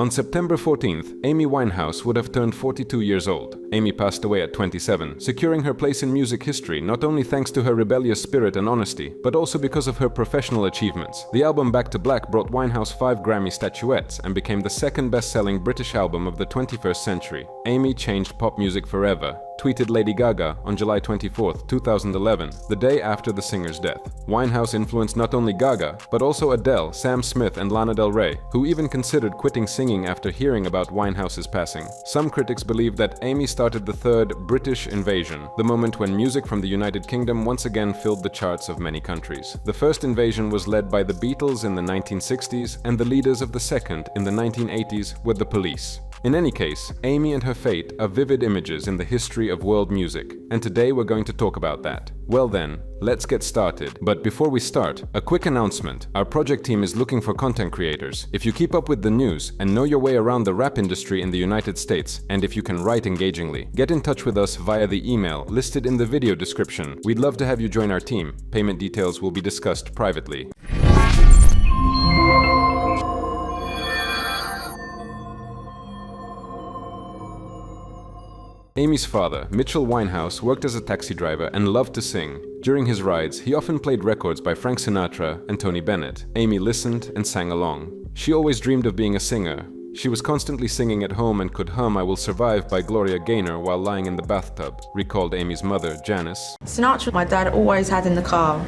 On September 14th, Amy Winehouse would have turned 42 years old. Amy passed away at 27, securing her place in music history not only thanks to her rebellious spirit and honesty, but also because of her professional achievements. The album Back to Black brought Winehouse 5 Grammy statuettes and became the second best-selling British album of the 21st century. Amy changed pop music forever, tweeted Lady Gaga on July 24, 2011, the day after the singer's death. Winehouse influenced not only Gaga, but also Adele, Sam Smith and Lana Del Rey, who even considered quitting singing after hearing about Winehouse's passing. Some critics believe that Amy started the third British invasion, the moment when music from the United Kingdom once again filled the charts of many countries. The first invasion was led by the Beatles in the 1960s, and the leaders of the second in the 1980s were the Police. In any case, Amy and her fate are vivid images in the history of world music, and today we're going to talk about that. Well then, let's get started. But before we start, a quick announcement. Our project team is looking for content creators. If you keep up with the news and know your way around the rap industry in the United States, and if you can write engagingly, get in touch with us via the email listed in the video description. We'd love to have you join our team. Payment details will be discussed privately. Amy's father, Mitchell Winehouse, worked as a taxi driver and loved to sing. During his rides, he often played records by Frank Sinatra and Tony Bennett. Amy listened and sang along. She always dreamed of being a singer. She was constantly singing at home and could hum I Will Survive by Gloria Gaynor while lying in the bathtub, recalled Amy's mother, Janice. Sinatra, my dad always had in the car.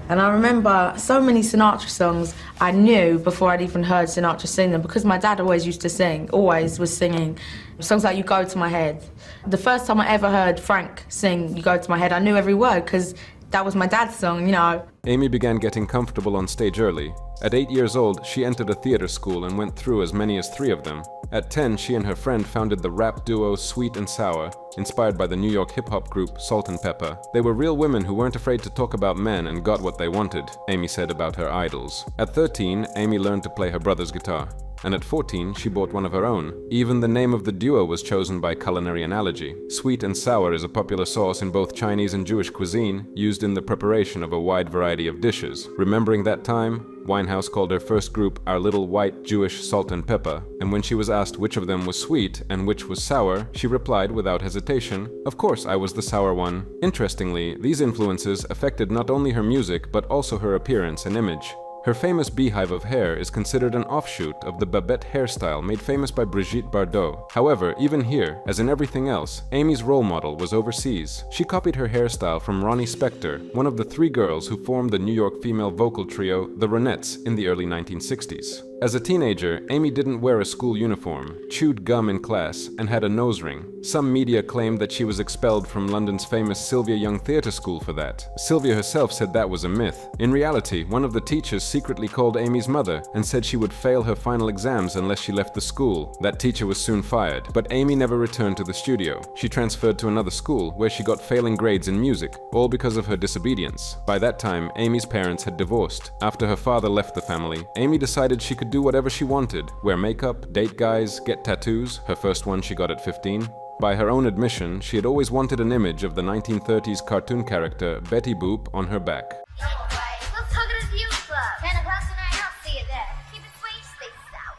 And I remember so many Sinatra songs I knew before I'd even heard Sinatra sing them, because my dad always used to sing, always was singing. Songs like You Go to My Head. The first time I ever heard Frank sing You Go to My Head, I knew every word because that was my dad's song, you know. Amy began getting comfortable on stage early. At 8 years old, she entered a theater school and went through as many as 3 of them. At 10, she and her friend founded the rap duo Sweet and Sour, inspired by the New York hip-hop group Salt and Pepper. They were real women who weren't afraid to talk about men and got what they wanted, Amy said about her idols. At 13, Amy learned to play her brother's guitar. And at 14, she bought one of her own. Even the name of the duo was chosen by culinary analogy. Sweet and sour is a popular sauce in both Chinese and Jewish cuisine, used in the preparation of a wide variety of dishes. Remembering that time, Winehouse called her first group Our Little White Jewish Salt and Pepper, and when she was asked which of them was sweet and which was sour, she replied without hesitation, "Of course I was the sour one." Interestingly, these influences affected not only her music but also her appearance and image. Her famous beehive of hair is considered an offshoot of the Babette hairstyle made famous by Brigitte Bardot. However, even here, as in everything else, Amy's role model was overseas. She copied her hairstyle from Ronnie Spector, one of the 3 girls who formed the New York female vocal trio, the Ronettes, in the early 1960s. As a teenager, Amy didn't wear a school uniform, chewed gum in class, and had a nose ring. Some media claimed that she was expelled from London's famous Sylvia Young Theatre School for that. Sylvia herself said that was a myth. In reality, one of the teachers secretly called Amy's mother and said she would fail her final exams unless she left the school. That teacher was soon fired, but Amy never returned to the studio. She transferred to another school, where she got failing grades in music, all because of her disobedience. By that time, Amy's parents had divorced. After her father left the family, Amy decided she could do whatever she wanted: wear makeup, date guys, get tattoos, her first one she got at 15. By her own admission, she had always wanted an image of the 1930s cartoon character Betty Boop on her back. Let's hug at a view club. 10 o'clock tonight, I'll see you there. Keep it sweet, stay sour.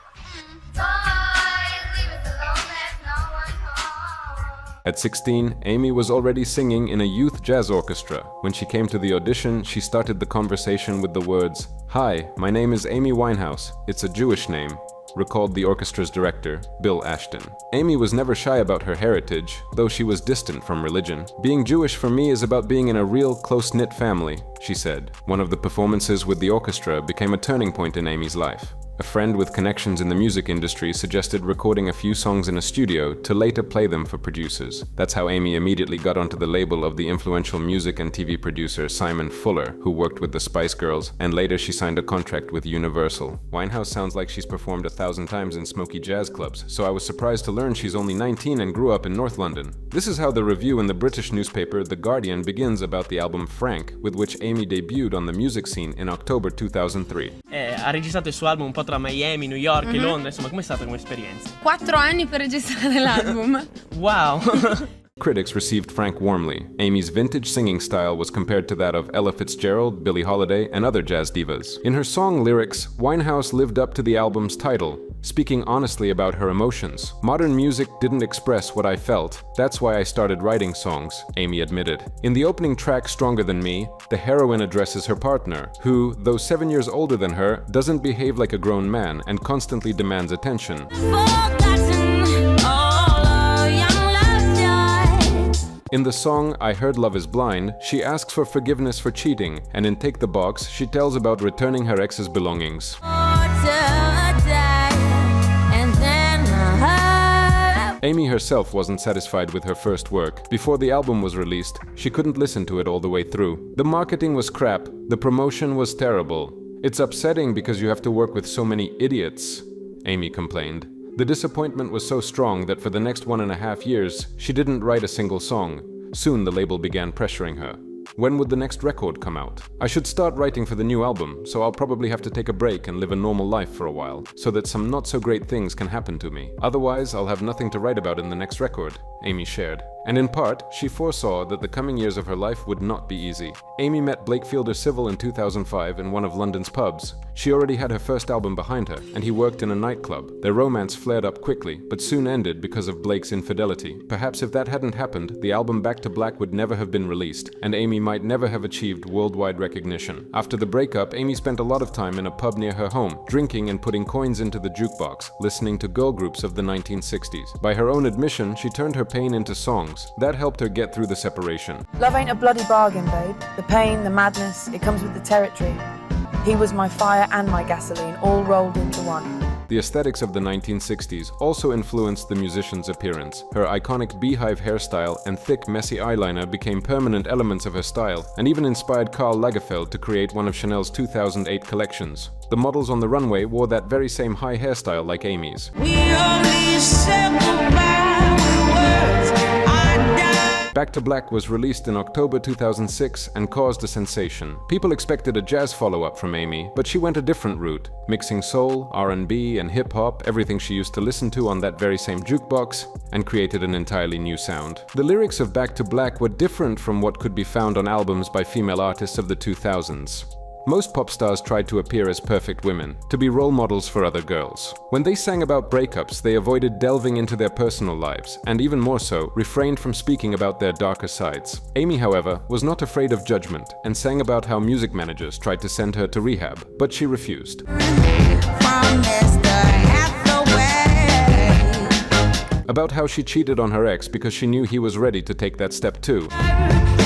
Boys, leave us alone, there's no one home. At 16, Amy was already singing in a youth jazz orchestra. When she came to the audition, she started the conversation with the words, "Hi, my name is Amy Winehouse. It's a Jewish name," recalled the orchestra's director, Bill Ashton. Amy was never shy about her heritage, though she was distant from religion. "Being Jewish for me is about being in a real close-knit family," she said. One of the performances with the orchestra became a turning point in Amy's life. A friend with connections in the music industry suggested recording a few songs in a studio to later play them for producers. That's how Amy immediately got onto the label of the influential music and TV producer Simon Fuller, who worked with the Spice Girls, and later she signed a contract with Universal. Winehouse sounds like she's performed 1,000 times in smoky jazz clubs, so I was surprised to learn she's only 19 and grew up in North London. This is how the review in the British newspaper The Guardian begins about the album Frank, with which Amy debuted on the music scene in October 2003. Ha registrato il suo album un po' tra Miami, New York e Londra, insomma, com'è stata come esperienza? 4 anni per registrare l'album. Wow! Critics received Frank warmly. Amy's vintage singing style was compared to that of Ella Fitzgerald, Billie Holiday, and other jazz divas. In her song lyrics, Winehouse lived up to the album's title, speaking honestly about her emotions. Modern music didn't express what I felt. That's why I started writing songs, Amy admitted. In the opening track, Stronger Than Me, the heroine addresses her partner, who, though 7 years older than her, doesn't behave like a grown man and constantly demands attention. In the song I Heard Love Is Blind, she asks for forgiveness for cheating, and in Take the Box, she tells about returning her ex's belongings. Amy herself wasn't satisfied with her first work. Before the album was released, she couldn't listen to it all the way through. The marketing was crap, the promotion was terrible. It's upsetting because you have to work with so many idiots, Amy complained. The disappointment was so strong that for the next 1.5 years, she didn't write a single song. Soon the label began pressuring her. When would the next record come out? I should start writing for the new album, so I'll probably have to take a break and live a normal life for a while, so that some not so great things can happen to me. Otherwise, I'll have nothing to write about in the next record, Amy shared. And in part, she foresaw that the coming years of her life would not be easy. Amy met Blake Fielder Civil in 2005 in one of London's pubs. She already had her first album behind her, and he worked in a nightclub. Their romance flared up quickly, but soon ended because of Blake's infidelity. Perhaps if that hadn't happened, the album Back to Black would never have been released, and Amy might never have achieved worldwide recognition. After the breakup, Amy spent a lot of time in a pub near her home, drinking and putting coins into the jukebox, listening to girl groups of the 1960s. By her own admission, she turned her pain into songs. That helped her get through the separation. Love ain't a bloody bargain, babe. The pain, the madness, it comes with the territory. He was my fire and my gasoline, all rolled into one. The aesthetics of the 1960s also influenced the musician's appearance. Her iconic beehive hairstyle and thick, messy eyeliner became permanent elements of her style, and even inspired Karl Lagerfeld to create one of Chanel's 2008 collections. The models on the runway wore that very same high hairstyle like Amy's. Back to Black was released in October 2006 and caused a sensation. People expected a jazz follow-up from Amy, but she went a different route, mixing soul, R&B, and hip-hop, everything she used to listen to on that very same jukebox, and created an entirely new sound. The lyrics of Back to Black were different from what could be found on albums by female artists of the 2000s. Most pop stars tried to appear as perfect women, to be role models for other girls. When they sang about breakups, they avoided delving into their personal lives, and even more so, refrained from speaking about their darker sides. Amy, however, was not afraid of judgment, and sang about how music managers tried to send her to rehab, but she refused. About how she cheated on her ex because she knew he was ready to take that step too.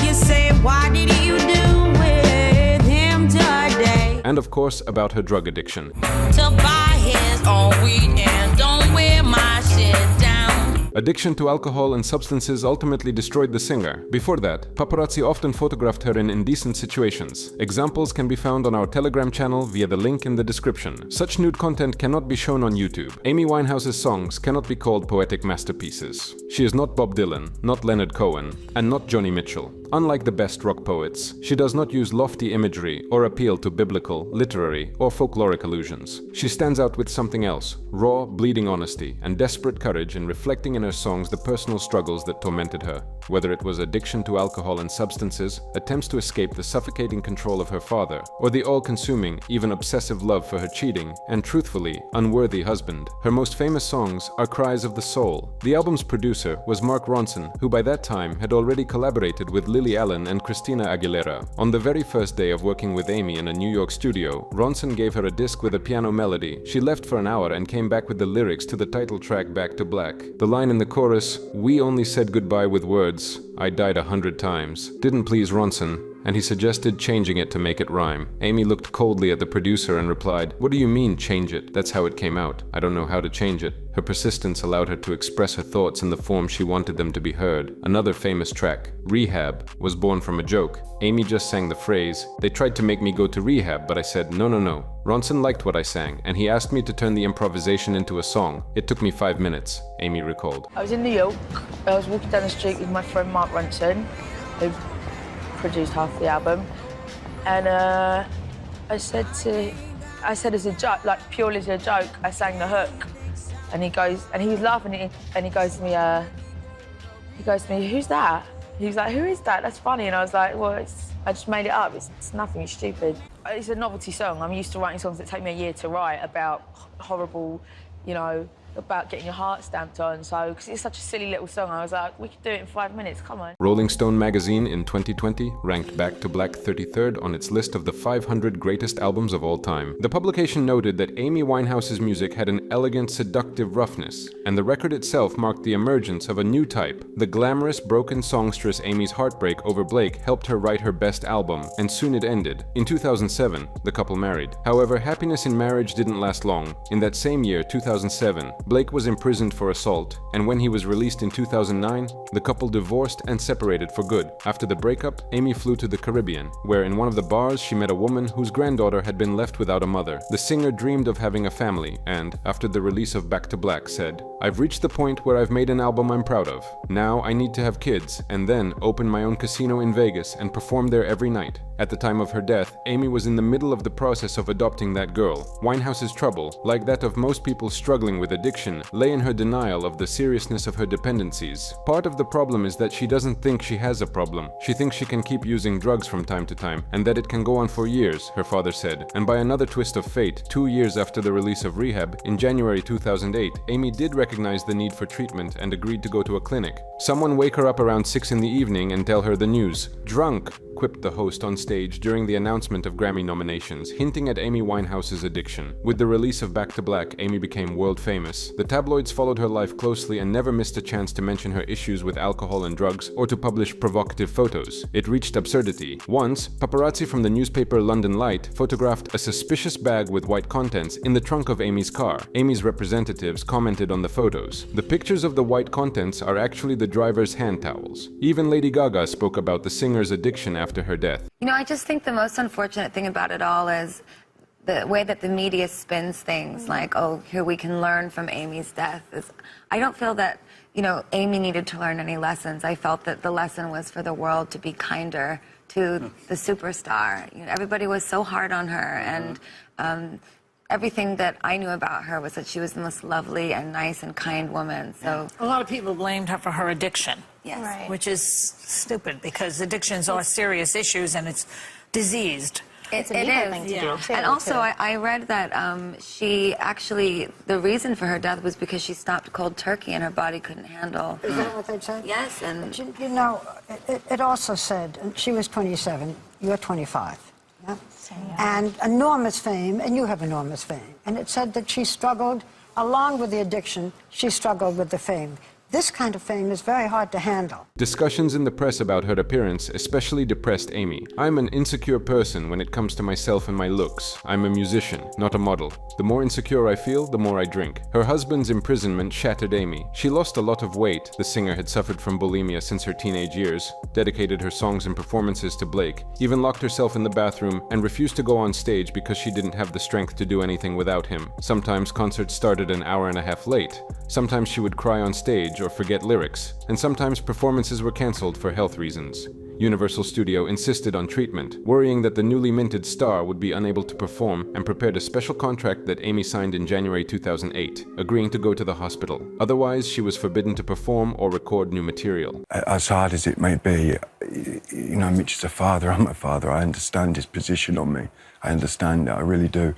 You say, why did you do with him today? And of course, about her drug addiction. To buy his own weed and don't wear my shit down. Addiction to alcohol and substances ultimately destroyed the singer. Before that, paparazzi often photographed her in indecent situations. Examples can be found on our Telegram channel via the link in the description. Such nude content cannot be shown on YouTube. Amy Winehouse's songs cannot be called poetic masterpieces. She is not Bob Dylan, not Leonard Cohen, and not Joni Mitchell. Unlike the best rock poets, she does not use lofty imagery or appeal to biblical, literary, or folkloric allusions. She stands out with something else, raw, bleeding honesty, and desperate courage in reflecting in her songs the personal struggles that tormented her. Whether it was addiction to alcohol and substances, attempts to escape the suffocating control of her father, or the all-consuming, even obsessive love for her cheating, and truthfully, unworthy husband. Her most famous songs are cries of the soul. The album's producer was Mark Ronson, who by that time had already collaborated with Lily Allen and Christina Aguilera. On the very first day of working with Amy in a New York studio, Ronson gave her a disc with a piano melody. She left for an hour and came back with the lyrics to the title track Back to Black. The line in the chorus, "We only said goodbye with words, I died 100 times," didn't please Ronson, and he suggested changing it to make it rhyme. Amy looked coldly at the producer and replied, "What do you mean, change it? That's how it came out. I don't know how to change it." Her persistence allowed her to express her thoughts in the form she wanted them to be heard. Another famous track, Rehab, was born from a joke. Amy just sang the phrase, "They tried to make me go to rehab, but I said, no, no, no." Ronson liked what I sang, and he asked me to turn the improvisation into a song. It took me 5 minutes, Amy recalled. I was in New York. I was walking down the street with my friend Mark Ronson, who produced half the album, and I said as a joke, like purely as a joke, I sang the hook, and he was laughing, and he goes to me, "Who's that?" He was like, "Who is that? That's funny." And I was like, "Well, I just made it up. It's nothing. It's stupid." It's a novelty song. I'm used to writing songs that take me a year to write about horrible you know, about getting your heart stamped on. So, because it's such a silly little song, I was like, we could do it in 5 minutes, come on. Rolling Stone magazine in 2020 ranked Back to Black 33rd on its list of the 500 greatest albums of all time. The publication noted that Amy Winehouse's music had an elegant, seductive roughness, and the record itself marked the emergence of a new type. The glamorous, broken songstress Amy's heartbreak over Blake helped her write her best album, and soon it ended. In 2007, the couple married. However, happiness in marriage didn't last long. In that same year, 2007, Blake was imprisoned for assault, and when he was released in 2009, the couple divorced and separated for good. After the breakup, Amy flew to the Caribbean, where in one of the bars she met a woman whose granddaughter had been left without a mother. The singer dreamed of having a family and, after the release of Back to Black, said, "I've reached the point where I've made an album I'm proud of. Now I need to have kids and then open my own casino in Vegas and perform there every night." At the time of her death, Amy was in the middle of the process of adopting that girl. Winehouse's trouble, like that of most people struggling with addiction, lay in her denial of the seriousness of her dependencies. Part of the problem is that she doesn't think she has a problem. She thinks she can keep using drugs from time to time, and that it can go on for years, her father said. And by another twist of fate, 2 years after the release of Rehab, in January 2008, Amy did recognize the need for treatment and agreed to go to a clinic. Someone wake her up around 6 in the evening and tell her the news. "Drunk," quipped the host on stage during the announcement of Grammy nominations, hinting at Amy Winehouse's addiction. With the release of Back to Black, Amy became world famous. The tabloids followed her life closely and never missed a chance to mention her issues with alcohol and drugs or to publish provocative photos. It reached absurdity. Once, paparazzi from the newspaper London Light photographed a suspicious bag with white contents in the trunk of Amy's car. Amy's representatives commented on the photos. The pictures of the white contents are actually the driver's hand towels. Even Lady Gaga spoke about the singer's addiction after her death. You know, I just think the most unfortunate thing about it all is the way that the media spins things, like, oh, here we can learn from Amy's death. I don't feel that, you know, Amy needed to learn any lessons. I felt that the lesson was for the world to be kinder to the superstar. You know, everybody was so hard on her, and everything that I knew about her was that she was the most lovely and nice and kind woman. So a lot of people blamed her for her addiction. Yes. Right. Which is stupid because addictions are serious issues and it's diseased. It is. And also, I read that she actually, the reason for her death was because she stopped cold turkey and her body couldn't handle. Is that what they said? Yes, and But you know, it also said, she was 27, you're 25. Yeah? And enormous fame, and you have enormous fame. And it said that she struggled, along with the addiction, she struggled with the fame. This kind of fame is very hard to handle. Discussions in the press about her appearance especially depressed Amy. "I'm an insecure person when it comes to myself and my looks. I'm a musician, not a model. The more insecure I feel, the more I drink." Her husband's imprisonment shattered Amy. She lost a lot of weight. The singer had suffered from bulimia since her teenage years, dedicated her songs and performances to Blake, even locked herself in the bathroom, and refused to go on stage because she didn't have the strength to do anything without him. Sometimes concerts started an hour and a half late. Sometimes she would cry on stage or forget lyrics, and sometimes performances were cancelled for health reasons. Universal Studio insisted on treatment, worrying that the newly minted star would be unable to perform, and prepared a special contract that Amy signed in January 2008, agreeing to go to the hospital. Otherwise, she was forbidden to perform or record new material. As hard as it may be, you know, Mitch is a father, I'm a father, I understand his position on me. I understand it, I really do.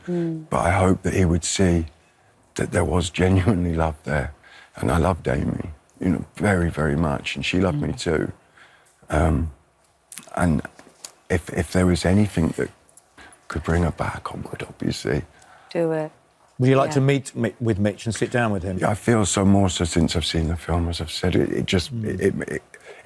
But I hope that he would see that there was genuinely love there. And I loved Amy, you know, very, very much, and she loved me too. And if there was anything that could bring her back, I would, obviously. do it. Would you like to meet with Mitch and sit down with him? Yeah, I feel so more so since I've seen the film, as I've said.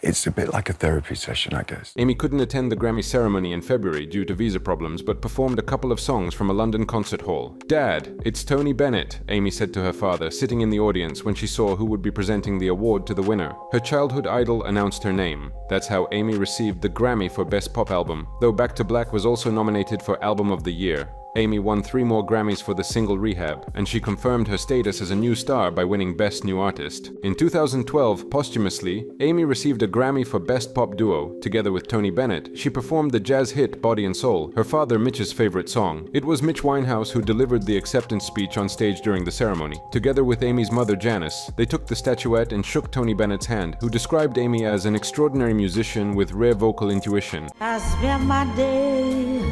It's a bit like a therapy session, I guess. Amy couldn't attend the Grammy ceremony in February due to visa problems, but performed a couple of songs from a London concert hall. "Dad, it's Tony Bennett," Amy said to her father, sitting in the audience when she saw who would be presenting the award to the winner. Her childhood idol announced her name. That's how Amy received the Grammy for Best Pop Album, though Back to Black was also nominated for Album of the Year. Amy won 3 more Grammys for the single Rehab, and she confirmed her status as a new star by winning Best New Artist. In 2012, posthumously, Amy received a Grammy for Best Pop Duo. Together with Tony Bennett, she performed the jazz hit Body and Soul, her father Mitch's favorite song. It was Mitch Winehouse who delivered the acceptance speech on stage during the ceremony. Together with Amy's mother Janice, they took the statuette and shook Tony Bennett's hand, who described Amy as an extraordinary musician with rare vocal intuition. I spent my days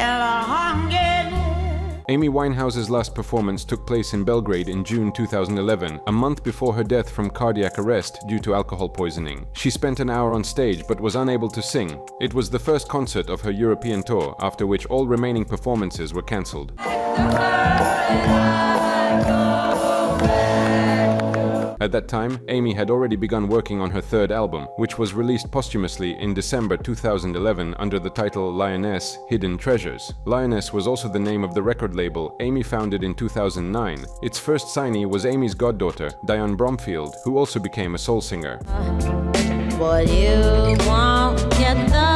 in a hunger. Amy Winehouse's last performance took place in Belgrade in June 2011, a month before her death from cardiac arrest due to alcohol poisoning. She spent an hour on stage but was unable to sing. It was the first concert of her European tour, after which all remaining performances were cancelled. At that time, Amy had already begun working on her third album, which was released posthumously in December 2011 under the title Lioness: Hidden Treasures. Lioness was also the name of the record label Amy founded in 2009. Its first signee was Amy's goddaughter, Diane Bromfield, who also became a soul singer. What you won't get the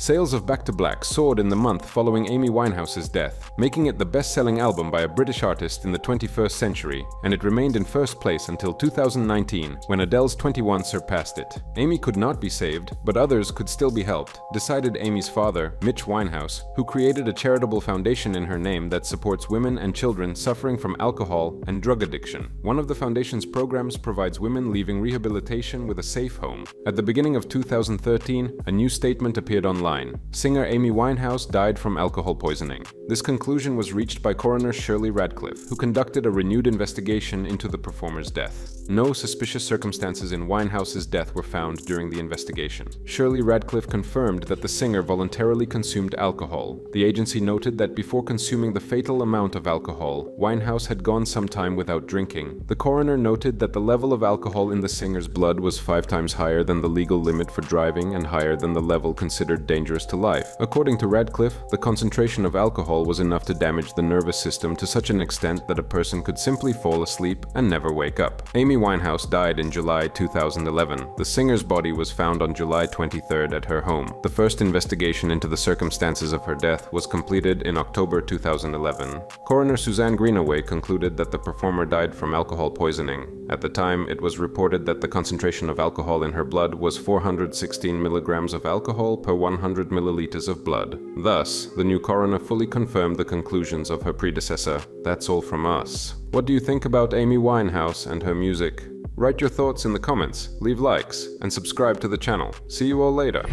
Sales of Back to Black soared in the month following Amy Winehouse's death, making it the best-selling album by a British artist in the 21st century, and it remained in first place until 2019, when Adele's 21 surpassed it. Amy could not be saved, but others could still be helped, decided Amy's father, Mitch Winehouse, who created a charitable foundation in her name that supports women and children suffering from alcohol and drug addiction. One of the foundation's programs provides women leaving rehabilitation with a safe home. At the beginning of 2013, a new statement appeared online. Singer Amy Winehouse died from alcohol poisoning. This conclusion was reached by coroner Shirley Radcliffe, who conducted a renewed investigation into the performer's death. No suspicious circumstances in Winehouse's death were found during the investigation. Shirley Radcliffe confirmed that the singer voluntarily consumed alcohol. The agency noted that before consuming the fatal amount of alcohol, Winehouse had gone some time without drinking. The coroner noted that the level of alcohol in the singer's blood was 5 times higher than the legal limit for driving and higher than the level considered dangerous to life. According to Radcliffe, the concentration of alcohol was enough to damage the nervous system to such an extent that a person could simply fall asleep and never wake up. Amy Winehouse died in July 2011. The singer's body was found on July 23rd at her home. The first investigation into the circumstances of her death was completed in October 2011. Coroner Suzanne Greenaway concluded that the performer died from alcohol poisoning. At the time, it was reported that the concentration of alcohol in her blood was 416 milligrams of alcohol per 100 milliliters of blood. Thus, the new coroner fully confirmed the conclusions of her predecessor. That's all from us. What do you think about Amy Winehouse and her music? Write your thoughts in the comments, leave likes, and subscribe to the channel. See you all later.